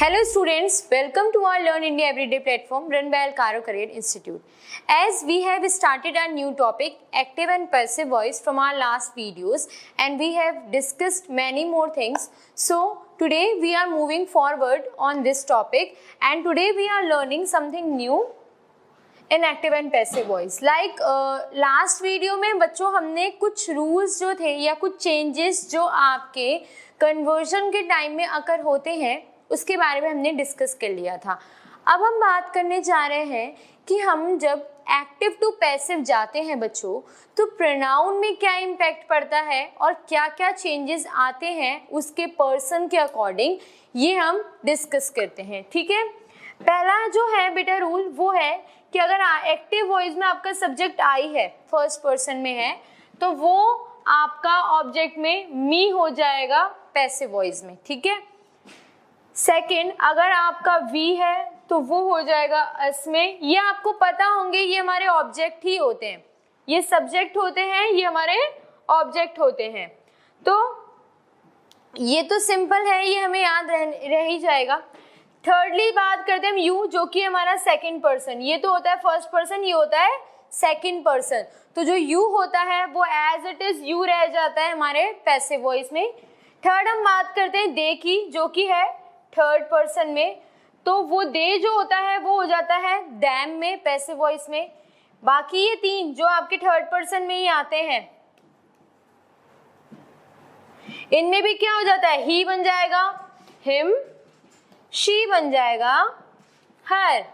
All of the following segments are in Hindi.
Hello students, welcome to our Learn India Everyday platform run by Alcaro Career Institute. As we have started our new topic, active and passive voice from our last videos, and we have discussed many more things. So today we are moving forward on this topic, and today we are learning something new in active and passive voice. Like last video में बच्चों हमने कुछ rules जो थे या कुछ changes जो आपके conversion के time में अकर होते हैं उसके बारे में हमने डिस्कस कर लिया था। अब हम बात करने जा रहे हैं कि हम जब एक्टिव टू पैसिव जाते हैं बच्चों तो प्रोनाउन में क्या इम्पैक्ट पड़ता है और क्या क्या चेंजेस आते हैं उसके पर्सन के अकॉर्डिंग, ये हम डिस्कस करते हैं। ठीक है, पहला जो है बेटा रूल वो है कि अगर एक्टिव वॉइस में आपका सब्जेक्ट आई है, फर्स्ट पर्सन में है, तो वो आपका ऑब्जेक्ट में मी हो जाएगा पैसिव वॉइस में। ठीक है, सेकंड, अगर आपका वी है तो वो हो जाएगा अस में। ये आपको पता होंगे, ये हमारे ऑब्जेक्ट ही होते हैं, ये सब्जेक्ट होते हैं, ये हमारे ऑब्जेक्ट होते हैं। तो ये तो सिंपल है, ये हमें याद रह ही जाएगा। थर्डली बात करते हैं हम यू, जो कि हमारा सेकंड पर्सन, ये तो होता है फर्स्ट पर्सन, ये होता है सेकंड पर्सन। तो जो यू होता है वो एज इट इज यू रह जाता है हमारे पैसिव वॉइस में। थर्ड हम बात करते हैं दे की, जो कि है थर्ड पर्सन में, तो वो दे जो होता है वो हो जाता है दैम में पैसिव वॉइस में। बाकी ये तीन जो आपके थर्ड पर्सन में ही आते हैं, इनमें भी क्या हो जाता है, ही बन जाएगा हिम, शी बन जाएगा हर,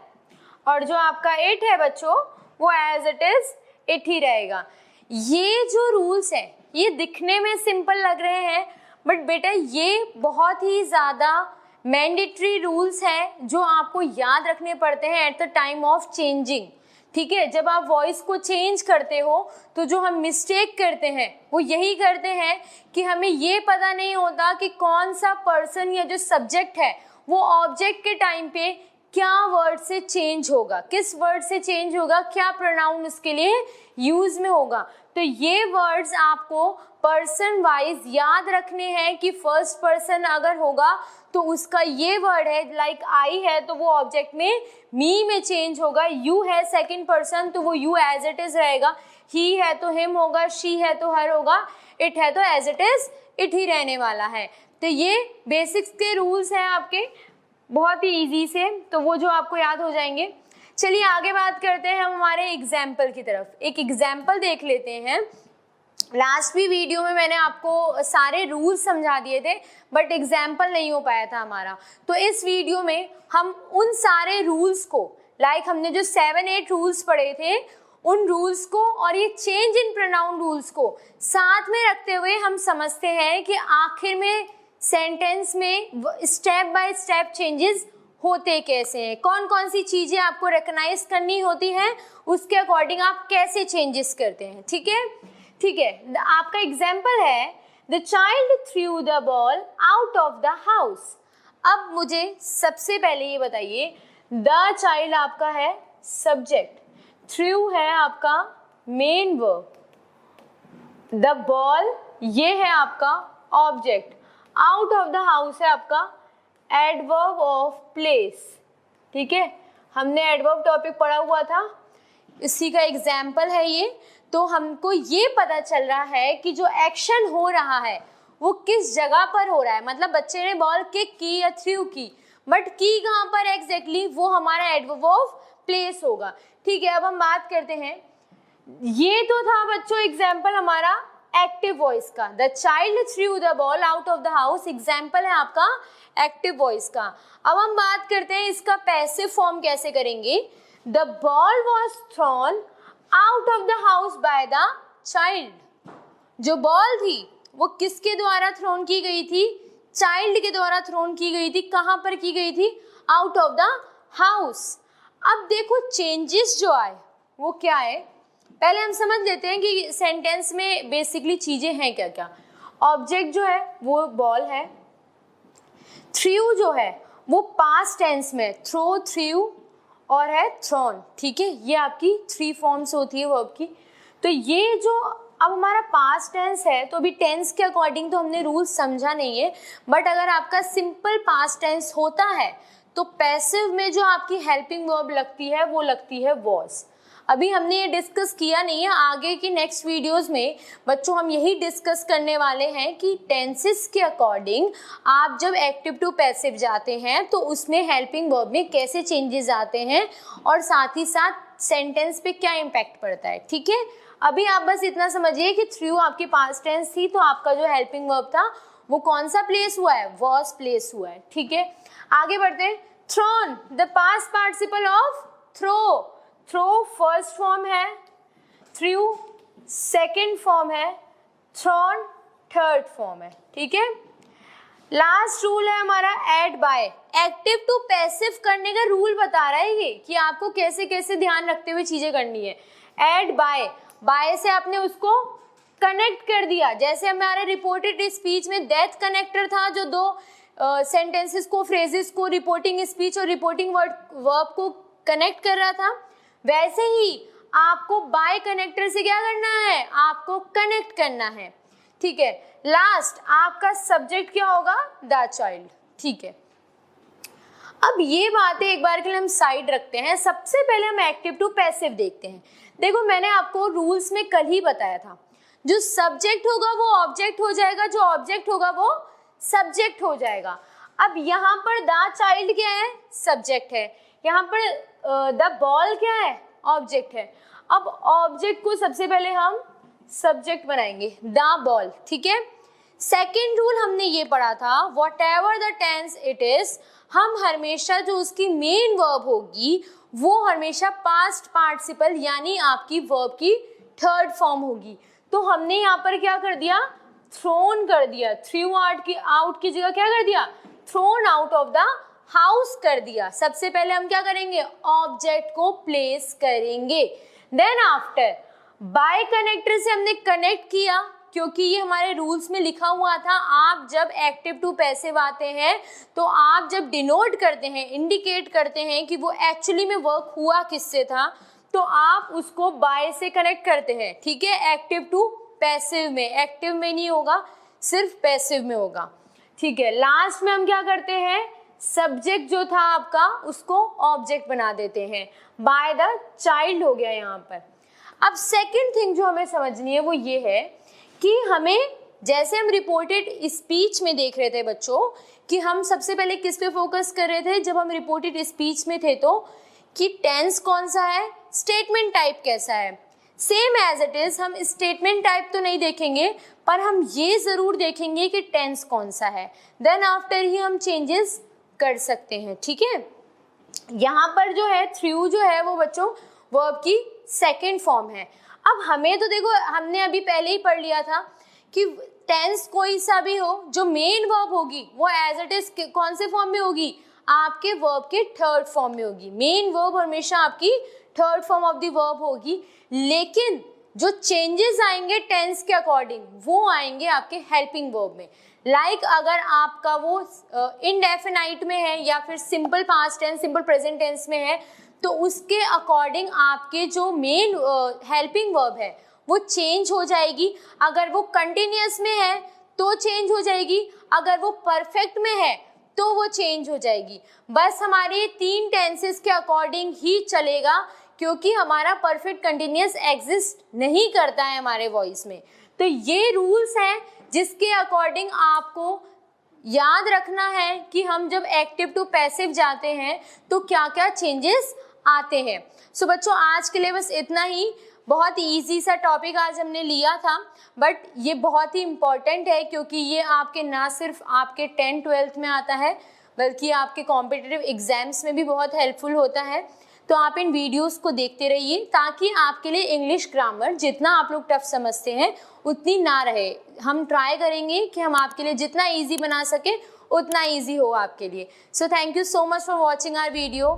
और जो आपका इट है बच्चों वो एज इट इज इट ही रहेगा। ये जो रूल्स हैं ये दिखने में सिंपल लग रहे हैं, बट बेटा ये बहुत ही ज़्यादा मैंडेटरी रूल्स हैं जो आपको याद रखने पड़ते हैं at the time of changing. ठीक है, जब आप वॉइस को चेंज करते हो तो जो हम मिस्टेक करते हैं वो यही करते हैं कि हमें ये पता नहीं होता कि कौन सा पर्सन या जो सब्जेक्ट है वो ऑब्जेक्ट के टाइम पे क्या वर्ड से चेंज होगा, किस वर्ड से चेंज होगा, क्या प्रोनाउन उसके लिए यूज में होगा। तो ये वर्ड्स आपको पर्सन वाइज याद रखने हैं कि फर्स्ट पर्सन अगर होगा तो उसका ये वर्ड है, लाइक आई है तो वो ऑब्जेक्ट में मी में चेंज होगा, यू है सेकंड पर्सन तो वो यू एज इट इज रहेगा, ही है तो हिम होगा, शी है तो हर होगा, इट है तो एज इट इज इट ही रहने वाला है। तो ये बेसिक्स के रूल्स हैं आपके, बहुत ही इजी से, तो वो जो आपको याद हो जाएंगे। चलिए आगे बात करते हैं हम हमारे एग्जाम्पल की तरफ। एक एग्जाम्पल देख लेते हैं। लास्ट भी वीडियो में मैंने आपको सारे रूल्स समझा दिए थे, बट एग्जाम्पल नहीं हो पाया था हमारा। तो इस वीडियो में हम उन सारे रूल्स को, लाइक हमने जो 7-8 रूल्स पढ़े थे उन रूल्स को और ये चेंज इन प्रोनाउन रूल्स को साथ में रखते हुए हम समझते हैं कि आखिर में सेंटेंस में स्टेप बाय स्टेप चेंजेस होते कैसे हैं, कौन कौन सी चीज़ें आपको रिकॉग्नाइज करनी होती हैं, उसके अकॉर्डिंग आप कैसे चेंजेस करते हैं। ठीक है, ठीक है, आपका एग्जाम्पल है the child through the ball out of the house. अब मुझे सबसे पहले ये बताइए, द चाइल्ड आपका है सब्जेक्ट, थ्रू है आपका मेन वर्ब, द बॉल ये है आपका object, out of the house है आपका एडवर्ब ऑफ प्लेस। ठीक है, हमने एडवर्ब टॉपिक पढ़ा हुआ था, इसी का एग्जाम्पल है ये। तो हमको ये पता चल रहा है कि जो एक्शन हो रहा है वो किस जगह पर हो रहा है, मतलब बच्चे ने बॉल किक की या थ्रू की, बट की कहाँ पर एग्जैक्टली, वो हमारा एडवर्ब ऑफ प्लेस होगा। ठीक है, अब हम बात करते हैं, ये तो था बच्चों एग्जाम्पल हमारा एक्टिव वॉइस का, the child through the ball out of the house, example है आपका एक्टिव वॉइस का। अब हम बात करते हैं इसका पैसिव फॉर्म कैसे करेंगे। The ball was thrown out of the house by the child. जो बॉल थी वो किसके द्वारा थ्रोन की गई थी, चाइल्ड के द्वारा थ्रोन की गई थी। कहाँ पर की गई थी, आउट ऑफ द हाउस। अब देखो चेंजेस जो आए वो क्या है, पहले हम समझ लेते हैं कि सेंटेंस में बेसिकली चीजें हैं क्या क्या। ऑब्जेक्ट जो है वो बॉल है, थ्रू जो है वो पास्ट टेंस में थ्रो, थ्रू और है थ्रोन। ठीक है, ये आपकी 3 फॉर्म्स होती है वर्ब की। तो ये जो अब हमारा पास्ट टेंस है तो अभी टेंस के अकॉर्डिंग तो हमने रूल समझा नहीं है, बट अगर आपका सिंपल पास्ट टेंस होता है तो पैसिव में जो आपकी हेल्पिंग वर्ब लगती है वो लगती है वॉज। अभी हमने ये डिस्कस किया नहीं है, आगे की नेक्स्ट वीडियोस में बच्चों हम यही डिस्कस करने वाले हैं कि टेंसेस के अकॉर्डिंग आप जब एक्टिव टू पैसिव जाते हैं तो उसमें हेल्पिंग वर्ब में कैसे चेंजेस आते हैं और साथ ही साथ सेंटेंस पे क्या इम्पैक्ट पड़ता है। ठीक है, अभी आप बस इतना समझिए कि थ्रू आपकी पास्ट टेंस थी तो आपका जो हेल्पिंग वर्ब था वो कौन सा प्लेस हुआ है, वॉज प्लेस हुआ है। ठीक है, आगे बढ़ते हैं। Thrown, the past participle of throw. Throw first form है, थ्रू सेकंड फॉर्म है, थ्रोन थर्ड फॉर्म है। ठीक है, लास्ट रूल है हमारा add by. Active to passive करने का रूल बता रहा है ये कि आपको कैसे कैसे ध्यान रखते हुए चीजें करनी है। ऐड बाय, बाय से आपने उसको कनेक्ट कर दिया, जैसे हमारे रिपोर्टेड स्पीच में दैट कनेक्टर था जो दो सेंटेंसेस को, फ्रेजेस को, रिपोर्टिंग स्पीच और रिपोर्टिंग वर्ब को कनेक्ट कर रहा था, वैसे ही आपको बाय कनेक्टर से क्या करना है, आपको कनेक्ट करना है। ठीक है, लास्ट आपका सब्जेक्ट क्या होगा, द चाइल्ड। ठीक है, अब ये बातें एक बार के लिए हम साइड रखते हैं, सबसे पहले हम एक्टिव टू पैसिव देखते हैं। देखो मैंने आपको रूल्स में कल ही बताया था, जो सब्जेक्ट होगा वो ऑब्जेक्ट हो जाएगा, जो ऑब्जेक्ट होगा वो सब्जेक्ट हो जाएगा। अब यहाँ पर द चाइल्ड क्या है, सब्जेक्ट है, यहाँ पर द बॉल क्या है, ऑब्जेक्ट है। अब ऑब्जेक्ट को सबसे पहले हम सब्जेक्ट बनाएंगे, द बॉल। ठीक है, सेकेंड रूल हमने ये पढ़ा था, whatever the tense it is, हम हमेशा जो उसकी मेन वर्ब होगी वो हमेशा पास्ट पार्टिसिपल यानी आपकी वर्ब की थर्ड फॉर्म होगी। तो हमने यहाँ पर क्या कर दिया, थ्रोन कर दिया, थ्रू आउट की जगह क्या कर दिया, thrown out of the house कर दिया। सबसे पहले हम क्या करेंगे, ऑब्जेक्ट को प्लेस करेंगे। देन आफ्टर बाय कनेक्टर से हमने कनेक्ट किया, क्योंकि ये हमारे रूल्स में लिखा हुआ था, आप जब एक्टिव टू पैसिव आते हैं तो आप जब डिनोट करते हैं, इंडिकेट करते हैं कि वो एक्चुअली में वर्क हुआ किससे था, तो आप उसको बाय से कनेक्ट करते हैं। ठीक है, एक्टिव टू पैसिव में, एक्टिव में नहीं होगा, सिर्फ पैसिव में होगा। ठीक है, लास्ट में हम क्या करते हैं, सब्जेक्ट जो था आपका उसको ऑब्जेक्ट बना देते हैं, बाय द चाइल्ड हो गया यहाँ पर। अब सेकेंड थिंग जो हमें समझनी है वो ये है कि हमें, जैसे हम रिपोर्टेड स्पीच में देख रहे थे बच्चों, कि हम सबसे पहले किस पे फोकस कर रहे थे जब हम रिपोर्टेड स्पीच में थे, तो कि टेंस कौन सा है, स्टेटमेंट टाइप कैसा है। सेम एज इट इज हम स्टेटमेंट टाइप तो नहीं देखेंगे, पर हम ये जरूर देखेंगे कि टेंस कौन सा है, देन आफ्टर ही हम चेंजेस कर सकते हैं। ठीक है, यहाँ पर जो है थ्रू जो है वो बच्चों वर्ब की सेकेंड फॉर्म है। अब हमें तो देखो, हमने अभी पहले ही पढ़ लिया था कि टेंस कोई सा भी हो, जो मेन वर्ब होगी वो एज इट इज कौन से फॉर्म में होगी, आपके वर्ब के थर्ड फॉर्म में होगी। मेन वर्ब हमेशा आपकी third form of the verb होगी, लेकिन जो चेंजेस आएंगे टेंस के अकॉर्डिंग वो आएंगे आपके हेल्पिंग वर्ब में। लाइक अगर आपका वो इनडेफिनाइट में है या फिर simple past tense, simple present tense में है, तो उसके अकॉर्डिंग आपके जो मेन हेल्पिंग वर्ब है वो चेंज हो जाएगी। अगर वो कंटिन्यूअस में है तो चेंज हो जाएगी, अगर वो परफेक्ट में है तो वो चेंज हो जाएगी। बस हमारे तीन टेंसेस के अकॉर्डिंग ही चलेगा, क्योंकि हमारा परफेक्ट कंटिन्यूअस एग्जिस्ट नहीं करता है हमारे वॉइस में। तो ये रूल्स हैं जिसके अकॉर्डिंग आपको याद रखना है कि हम जब एक्टिव टू पैसिव जाते हैं तो क्या क्या चेंजेस आते हैं। सो बच्चों आज के लिए बस इतना ही। बहुत इजी सा टॉपिक आज हमने लिया था, बट ये बहुत ही इम्पॉर्टेंट है, क्योंकि ये आपके ना सिर्फ आपके 10th-12th में आता है, बल्कि आपके कॉम्पिटिटिव एग्जाम्स में भी बहुत हेल्पफुल होता है। तो आप इन वीडियोस को देखते रहिए, ताकि आपके लिए इंग्लिश ग्रामर जितना आप लोग टफ समझते हैं उतनी ना रहे। हम ट्राई करेंगे कि हम आपके लिए जितना ईजी बना सके उतना ईजी हो आपके लिए। So thank you so much for watching our video.